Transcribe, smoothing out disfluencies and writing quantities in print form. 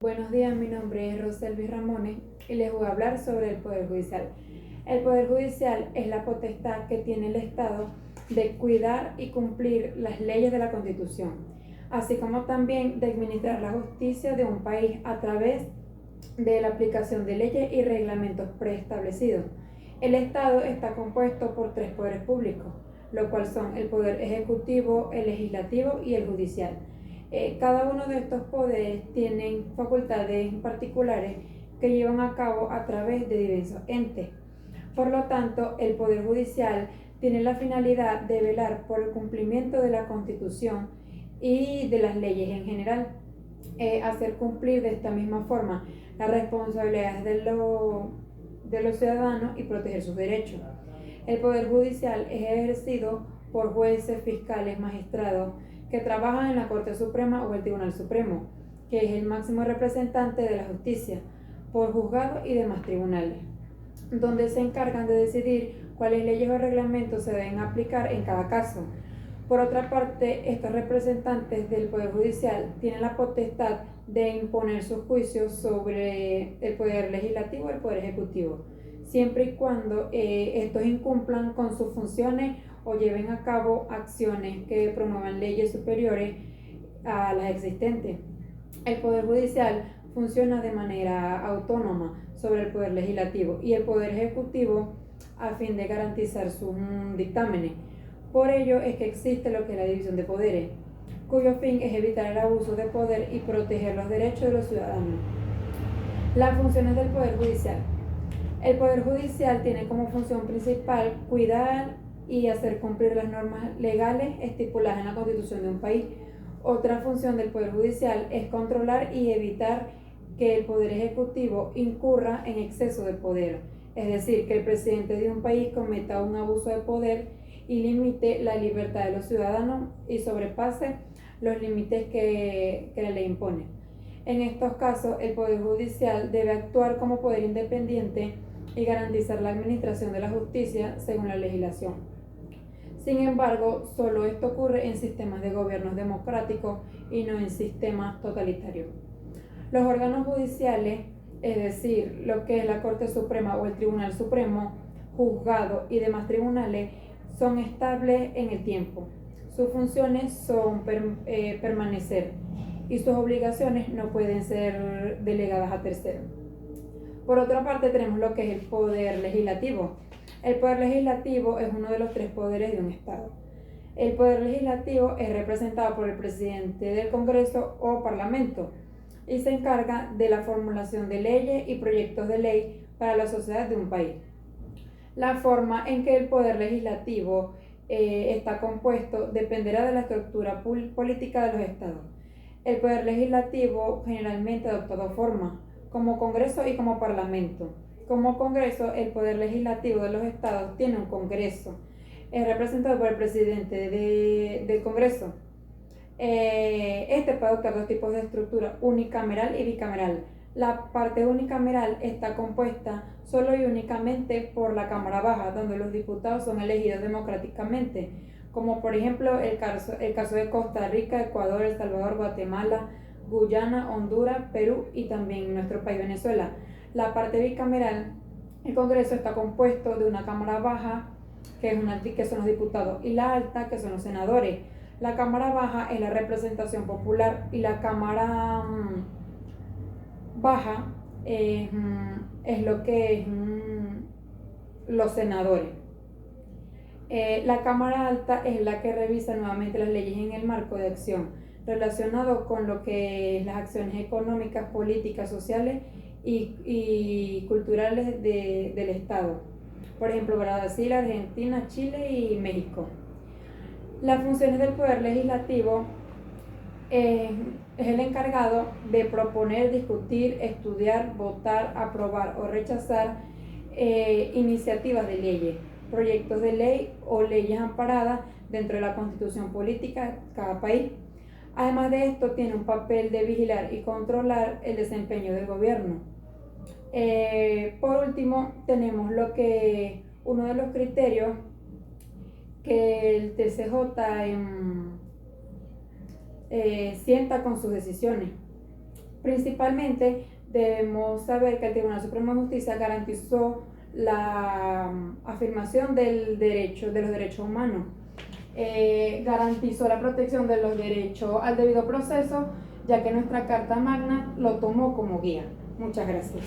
Buenos días, mi nombre es Roselvi Ramones y les voy a hablar sobre el Poder Judicial. El Poder Judicial es la potestad que tiene el Estado de cuidar y cumplir las leyes de la Constitución, así como también de administrar la justicia de un país a través de la aplicación de leyes y reglamentos preestablecidos. El Estado está compuesto por tres poderes públicos, lo cual son el Poder Ejecutivo, el Legislativo y el Judicial. Cada uno de estos poderes tienen facultades particulares que llevan a cabo a través de diversos entes. Por lo tanto, el Poder Judicial tiene la finalidad de velar por el cumplimiento de la Constitución y de las leyes en general, hacer cumplir de esta misma forma las responsabilidades de los ciudadanos y proteger sus derechos. El Poder Judicial es ejercido por jueces, fiscales, magistrados que trabajan en la Corte Suprema o el Tribunal Supremo, que es el máximo representante de la justicia, por juzgados y demás tribunales, donde se encargan de decidir cuáles leyes o reglamentos se deben aplicar en cada caso. Por otra parte, estos representantes del Poder Judicial tienen la potestad de imponer sus juicios sobre el Poder Legislativo y el Poder Ejecutivo, siempre y cuando estos incumplan con sus funciones o lleven a cabo acciones que promuevan leyes superiores a las existentes. El Poder Judicial funciona de manera autónoma sobre el Poder Legislativo y el Poder Ejecutivo a fin de garantizar sus dictámenes. Por ello es que existe lo que es la división de poderes, cuyo fin es evitar el abuso de poder y proteger los derechos de los ciudadanos. Las funciones del Poder Judicial. El Poder Judicial tiene como función principal cuidar y hacer cumplir las normas legales estipuladas en la Constitución de un país. Otra función del Poder Judicial es controlar y evitar que el Poder Ejecutivo incurra en exceso de poder, es decir, que el presidente de un país cometa un abuso de poder y limite la libertad de los ciudadanos y sobrepase los límites que la ley impone. En estos casos, el Poder Judicial debe actuar como poder independiente y garantizar la administración de la justicia según la legislación. Sin embargo, solo esto ocurre en sistemas de gobiernos democráticos y no en sistemas totalitarios. Los órganos judiciales, es decir, lo que es la Corte Suprema o el Tribunal Supremo, juzgados y demás tribunales, son estables en el tiempo. Sus funciones son permanecer y sus obligaciones no pueden ser delegadas a terceros. Por otra parte, tenemos lo que es el Poder Legislativo. El Poder Legislativo es uno de los tres poderes de un Estado. El Poder Legislativo es representado por el presidente del Congreso o Parlamento y se encarga de la formulación de leyes y proyectos de ley para la sociedad de un país. La forma en que el Poder Legislativo está compuesto dependerá de la estructura política de los estados. El Poder Legislativo generalmente adopta dos formas, como Congreso y como Parlamento. Como Congreso, el Poder Legislativo de los estados tiene un Congreso, es representado por el presidente del Congreso. Este puede adoptar dos tipos de estructura, unicameral y bicameral. La parte unicameral está compuesta solo y únicamente por la Cámara Baja, donde los diputados son elegidos democráticamente, como por ejemplo el caso de Costa Rica, Ecuador, El Salvador, Guatemala, Guyana, Honduras, Perú y también nuestro país Venezuela. La parte bicameral, el Congreso está compuesto de una Cámara Baja, que son los diputados, y la alta, que son los senadores. La Cámara Baja es la representación popular y la Cámara Baja es lo que es los senadores. La Cámara Alta es la que revisa nuevamente las leyes en el marco de acción relacionado con lo que es las acciones económicas, políticas, sociales y culturales del Estado. Por ejemplo, Brasil, Argentina, Chile y México. Las funciones del Poder Legislativo es el encargado de proponer, discutir, estudiar, votar, aprobar o rechazar iniciativas de leyes, proyectos de ley o leyes amparadas dentro de la constitución política de cada país. Además de esto, tiene un papel de vigilar y controlar el desempeño del gobierno. Por último, tenemos lo que uno de los criterios que el TCJ sienta con sus decisiones. Principalmente debemos saber que el Tribunal Supremo de Justicia garantizó la afirmación del derecho, de los derechos humanos, garantizó la protección de los derechos al debido proceso, ya que nuestra Carta Magna lo tomó como guía. Muchas gracias.